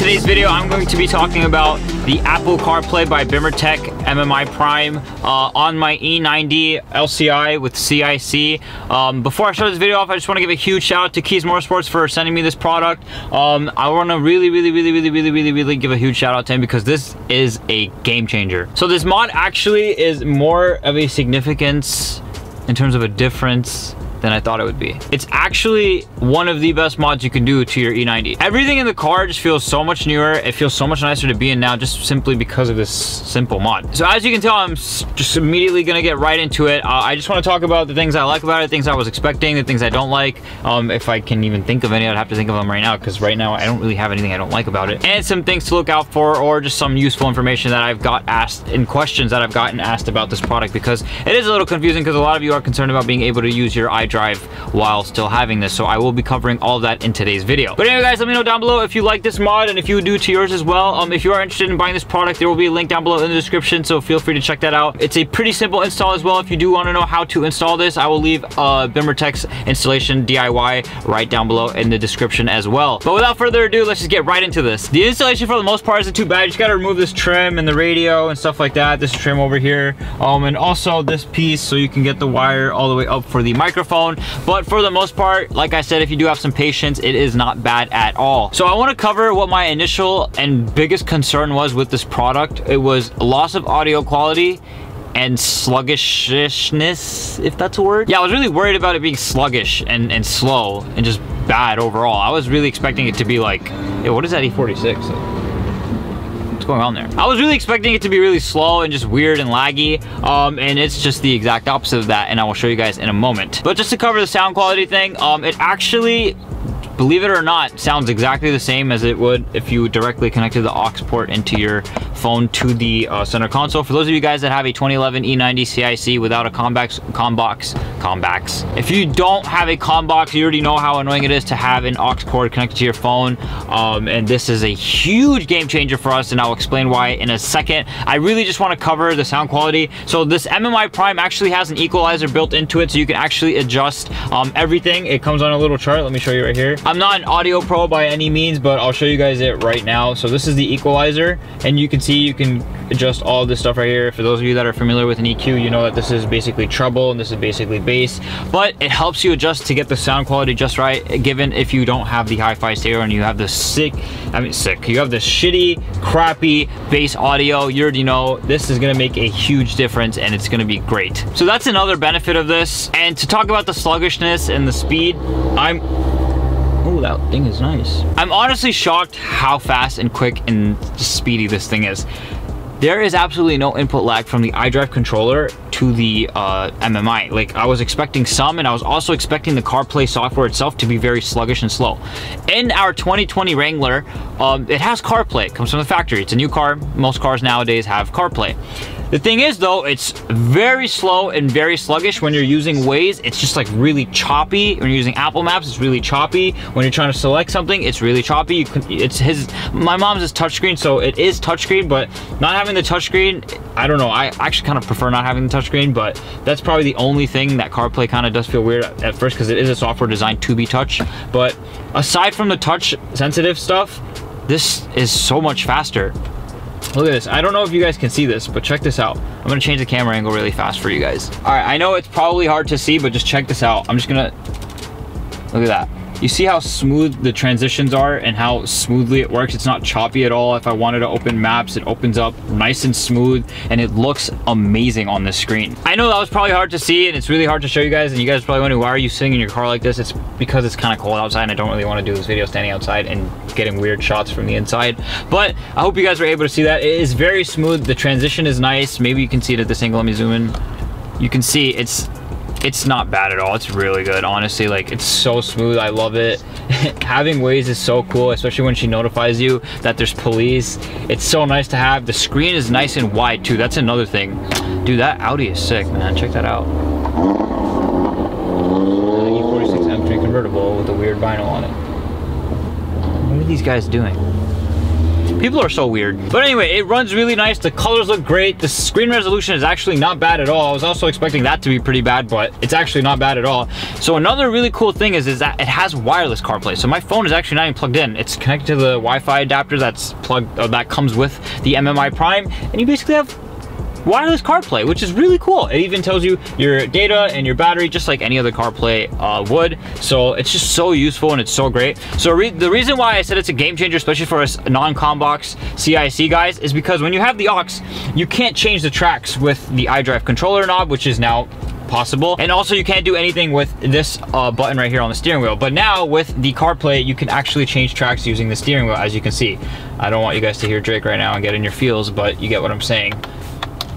today's video, I'm going to be talking about the Apple CarPlay by BMWs MMI Prime on my E90 LCI with CIC. Before I start this video off, I just want to give a huge shout out to Kiesmotorsports for sending me this product. I want to really give a huge shout out to him because this is a game changer. So this mod actually is more of a significance in terms of a difference than I thought it would be. It's actually one of the best mods you can do to your E90. Everything in the car just feels so much newer. It feels so much nicer to be in now just simply because of this simple mod. So as you can tell, I'm just immediately gonna get right into it. I just want to talk about the things I like about it, things I was expecting, the things I don't like. If I can even think of any, I'd have to think of them right now because right now I don't really have anything I don't like about it. And some things to look out for or just some useful information that I've got asked in questions that I've gotten asked about this product because it is a little confusing because a lot of you are concerned about being able to use your iDrive while still having this, so I will be covering all of that in today's video. But anyway guys, let me know down below if you like this mod and if you would do it to yours as well. If you are interested in buying this product, there will be a link down below in the description, so feel free to check that out. It's a pretty simple install as well. If you do want to know how to install this, I will leave BMWs installation DIY right down below in the description as well. But without further ado, let's just get right into this. The installation for the most part isn't too bad. You just got to remove this trim and the radio and stuff like that, this trim over here, and also this piece so you can get the wire all the way up for the microphone. But for the most part, like I said, if you do have some patience, it is not bad at all. So I want to cover what my initial and biggest concern was with this product. It was loss of audio quality and sluggishness, if that's a word. Yeah, I was really worried about it being sluggish and slow and just bad overall. I was really expecting it to be like, hey, what is that E46? Going on there. I was really expecting it to be really slow and just weird and laggy, and it's just the exact opposite of that, and I will show you guys in a moment. But just to cover the sound quality thing, it actually, believe it or not, sounds exactly the same as it would if you directly connected the aux port into your phone to the center console. For those of you guys that have a 2011 E90 CIC without a combox. If you don't have a combox, you already know how annoying it is to have an aux cord connected to your phone, and this is a huge game changer for us, and I'll explain why in a second. I really just want to cover the sound quality. So this MMI Prime actually has an equalizer built into it, so you can actually adjust everything. It comes on a little chart. Let me show you right here. I'm not an audio pro by any means, but I'll show you guys it right now. So this is the equalizer, and you can see you can adjust all this stuff right here. For those of you that are familiar with an EQ, you know that this is basically treble and this is basically bass, but it helps you adjust to get the sound quality just right, given if you don't have the hi-fi stereo and you have the you have the shitty, crappy bass audio. You already know this is gonna make a huge difference and it's gonna be great. So that's another benefit of this. And to talk about the sluggishness and the speed, oh, that thing is nice. I'm honestly shocked how fast and quick and speedy this thing is. There is absolutely no input lag from the iDrive controller to the MMI. Like, I was expecting some, and I was also expecting the CarPlay software itself to be very sluggish and slow. In our 2020 Wrangler, it has CarPlay. It comes from the factory. It's a new car. Most cars nowadays have CarPlay. The thing is though, it's very slow and very sluggish when you're using Waze. It's just like really choppy. When you're using Apple Maps, it's really choppy. When you're trying to select something, it's really choppy. My mom's is touchscreen, so it is touchscreen, but not having the touchscreen, I don't know. I actually kind of prefer not having the touchscreen, but that's probably the only thing that CarPlay kind of does feel weird at first because it is a software designed to be touch. But aside from the touch sensitive stuff, this is so much faster. Look at this. I don't know if you guys can see this, but check this out. I'm gonna change the camera angle really fast for you guys. All right, I know it's probably hard to see, but just check this out. I'm just gonna, look at that. You see how smooth the transitions are and how smoothly it works? It's not choppy at all. If I wanted to open maps, it opens up nice and smooth, and it looks amazing on the screen. I know that was probably hard to see, and it's really hard to show you guys, and you guys are probably wondering, why are you sitting in your car like this? It's because it's kind of cold outside, and I don't really want to do this video standing outside and getting weird shots from the inside. But I hope you guys were able to see that. It is very smooth. The transition is nice. Maybe you can see it at this angle. Let me zoom in. You can see it's not bad at all. It's really good, honestly. Like, it's so smooth. I love it. Having Waze is so cool, especially when she notifies you that there's police. It's so nice to have. The screen is nice and wide too. That's another thing. Dude, that Audi is sick, man. Check that out. E46 M3 convertible with a weird vinyl on it. What are these guys doing? People are so weird. But anyway, it runs really nice. The colors look great. The screen resolution is actually not bad at all. I was also expecting that to be pretty bad, but it's actually not bad at all. So another really cool thing is that it has wireless CarPlay. So my phone is actually not even plugged in. It's connected to the Wi-Fi adapter that's plugged, that comes with the MMI Prime, and you basically have wireless CarPlay, which is really cool. It even tells you your data and your battery just like any other CarPlay would. So it's just so useful and it's so great. So the reason why I said it's a game changer, especially for us non-combox CIC guys, is because when you have the aux, you can't change the tracks with the iDrive controller knob, which is now possible. And also you can't do anything with this button right here on the steering wheel. But now with the CarPlay, you can actually change tracks using the steering wheel, as you can see. I don't want you guys to hear Drake right now and get in your feels, but you get what I'm saying.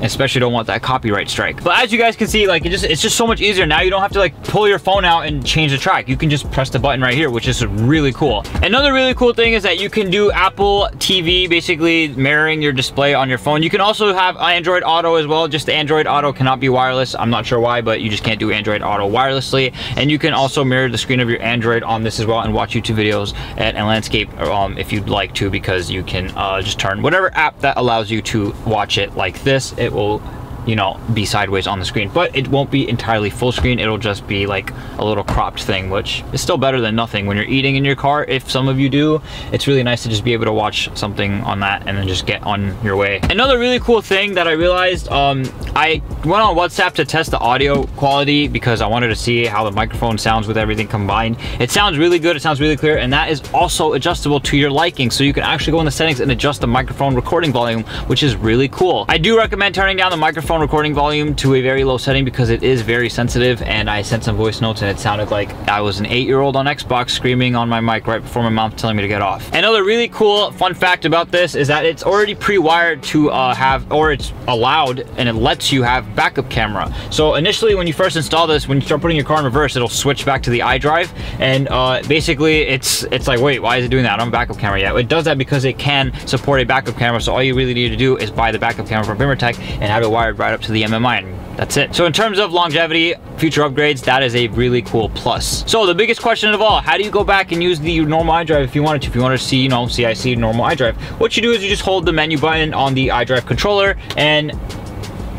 Especially don't want that copyright strike. But as you guys can see, like it's just so much easier. Now you don't have to like pull your phone out and change the track. You can just press the button right here, which is really cool. Another really cool thing is that you can do Apple TV, basically mirroring your display on your phone. You can also have Android Auto as well. Just the Android Auto cannot be wireless. I'm not sure why, but you just can't do Android Auto wirelessly. And you can also mirror the screen of your Android on this as well and watch YouTube videos and landscape if you'd like to, because you can just turn whatever app that allows you to watch it like this. It will, you know, be sideways on the screen, but it won't be entirely full screen. It'll just be like a little cropped thing, which is still better than nothing when you're eating in your car. If some of you do, it's really nice to just be able to watch something on that and then just get on your way. Another really cool thing that I realized, I went on WhatsApp to test the audio quality because I wanted to see how the microphone sounds with everything combined. It sounds really good, it sounds really clear, and that is also adjustable to your liking. So you can actually go in the settings and adjust the microphone recording volume, which is really cool. I do recommend turning down the microphone recording volume to a very low setting because it is very sensitive, and I sent some voice notes and it sounded like I was an 8-year-old on Xbox screaming on my mic right before my mom telling me to get off. Another really cool fun fact about this is that it's already pre-wired to have, or it's allowed and it lets you have backup camera. So initially when you first install this, when you start putting your car in reverse, it'll switch back to the iDrive, and basically it's like, wait, why is it doing that? I don't have a backup camera yet. It does that because it can support a backup camera, so all you really need to do is buy the backup camera from BMWs and have it wired right up to the MMI, and that's it. So in terms of longevity, future upgrades, that is a really cool plus. So the biggest question of all, how do you go back and use the normal iDrive if you wanted to? If you want to see, you know, CIC normal iDrive, what you do is you just hold the menu button on the iDrive controller and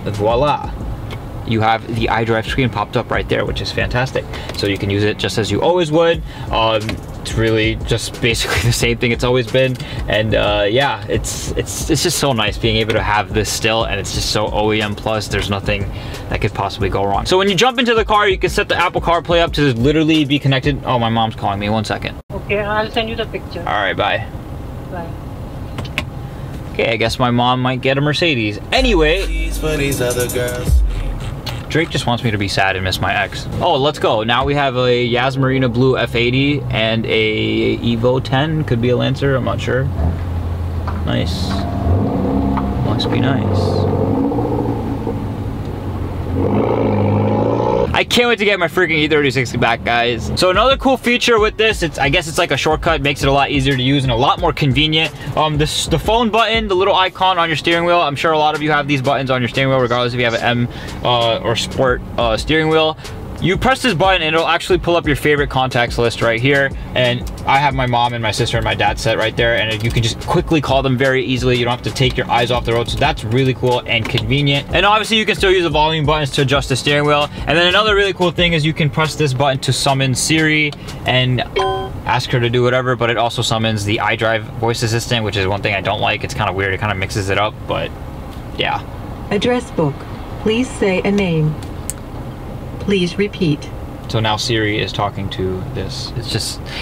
voila, you have the iDrive screen popped up right there, which is fantastic. So you can use it just as you always would. It's really just basically the same thing it's always been, and yeah, it's just so nice being able to have this still, and it's just so OEM plus. There's nothing that could possibly go wrong. So when you jump into the car, you can set the Apple CarPlay up to literally be connected. Oh, my mom's calling me. 1 second. Okay, I'll send you the picture. All right, bye. Bye. Okay, I guess my mom might get a Mercedes. Anyway, for these other girls. Drake just wants me to be sad and miss my ex. Oh, let's go. Now we have a Yas Marina Blue F80 and a Evo 10. Could be a Lancer, I'm not sure. Nice. Must be nice. I can't wait to get my freaking E36 back, guys. So another cool feature with this, I guess it's like a shortcut, makes it a lot easier to use and a lot more convenient. The phone button, the little icon on your steering wheel, I'm sure a lot of you have these buttons on your steering wheel, regardless if you have an M or Sport steering wheel. You press this button and it'll actually pull up your favorite contacts list right here. And I have my mom and my sister and my dad set right there, and you can just quickly call them very easily. You don't have to take your eyes off the road. So that's really cool and convenient. And obviously you can still use the volume buttons to adjust the steering wheel. And then another really cool thing is you can press this button to summon Siri and ask her to do whatever, but it also summons the iDrive voice assistant, which is one thing I don't like. It's kind of weird. It kind of mixes it up, but yeah. Address book. Please say a name. Please repeat. So now Siri is talking to this.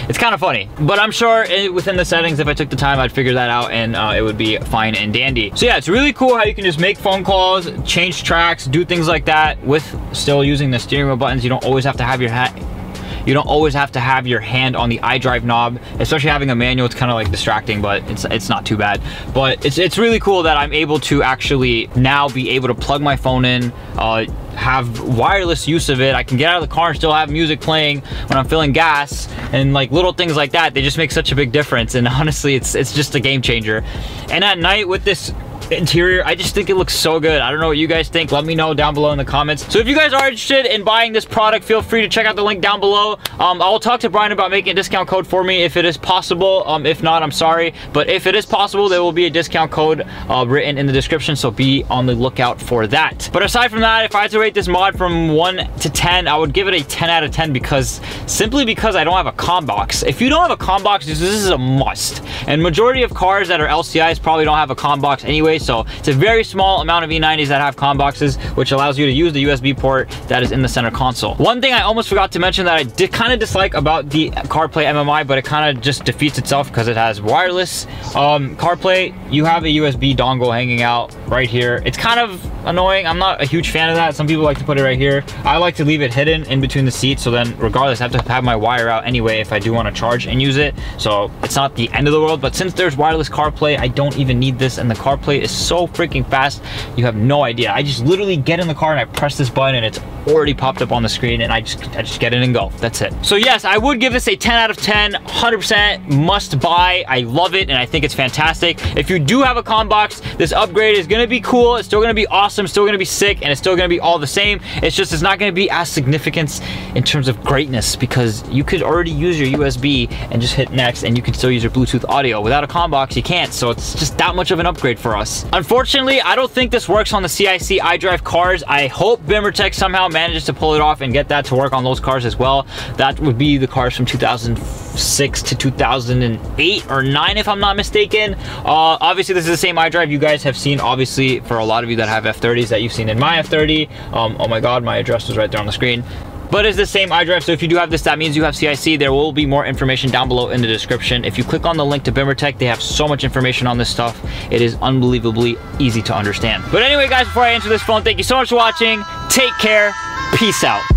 It's kind of funny, but I'm sure within the settings, if I took the time, I'd figure that out, and it would be fine and dandy. So yeah, it's really cool how you can just make phone calls, change tracks, do things like that with still using the steering wheel buttons. You don't always have to have your hand on the iDrive knob. Especially having a manual, it's kind of like distracting, but it's not too bad. But it's really cool that I'm able to actually now be able to plug my phone in, have wireless use of it. I can get out of the car and still have music playing when I'm filling gas, and like little things like that, they just make such a big difference. And honestly, it's just a game changer. And at night with this interior. I just think it looks so good. I don't know what you guys think. Let me know down below in the comments. So if you guys are interested in buying this product, feel free to check out the link down below. I'll talk to Brian about making a discount code for me if it is possible. If not, I'm sorry. But if it is possible, there will be a discount code written in the description, so be on the lookout for that. But aside from that, if I had to rate this mod from 1 to 10, I would give it a 10 out of 10 simply because I don't have a combox. If you don't have a combox, this is a must. And majority of cars that are LCIs probably don't have a combox anyway, so it's a very small amount of E90s that have comboxes, which allows you to use the USB port that is in the center console. One thing I almost forgot to mention that I did kind of dislike about the Carplay MMI, but it kind of just defeats itself because it has wireless Carplay. You have a USB dongle hanging out right here. It's kind of annoying. I'm not a huge fan of that. Some people like to put it right here. I like to leave it hidden in between the seats, so then regardless, I have to have my wire out anyway if I do want to charge and use it. So it's not the end of the world, but since there's wireless CarPlay, I don't even need this, and the CarPlay is so freaking fast, you have no idea. I just literally get in the car and I press this button and it's already popped up on the screen, and I just get in and go. That's it. So yes, I would give this a 10 out of 10, 100% must buy. I love it and I think it's fantastic. If you do have a combox, this upgrade is gonna be cool. It's still gonna be awesome, still gonna be sick, and it's still gonna be all the same. It's just, it's not gonna be as significant in terms of greatness, because you could already use your USB and just hit next, and you can still use your Bluetooth audio. Without a combox, you can't, so it's just that much of an upgrade for us. Unfortunately, I don't think this works on the CIC iDrive cars. I hope BimmerTech somehow manages to pull it off and get that to work on those cars as well. That would be the cars from 2006 to 2008 or 9, if I'm not mistaken. Obviously, this is the same iDrive you guys have seen, obviously, for a lot of you that have F30s, that you've seen in my F30. Oh my god, my address was right there on the screen. But it's the same iDrive, so if you do have this, that means you have CIC. There will be more information down below in the description. If you click on the link to BimmerTech, they have so much information on this stuff. It is unbelievably easy to understand. But anyway, guys, before I answer this phone, thank you so much for watching. Take care. Peace out.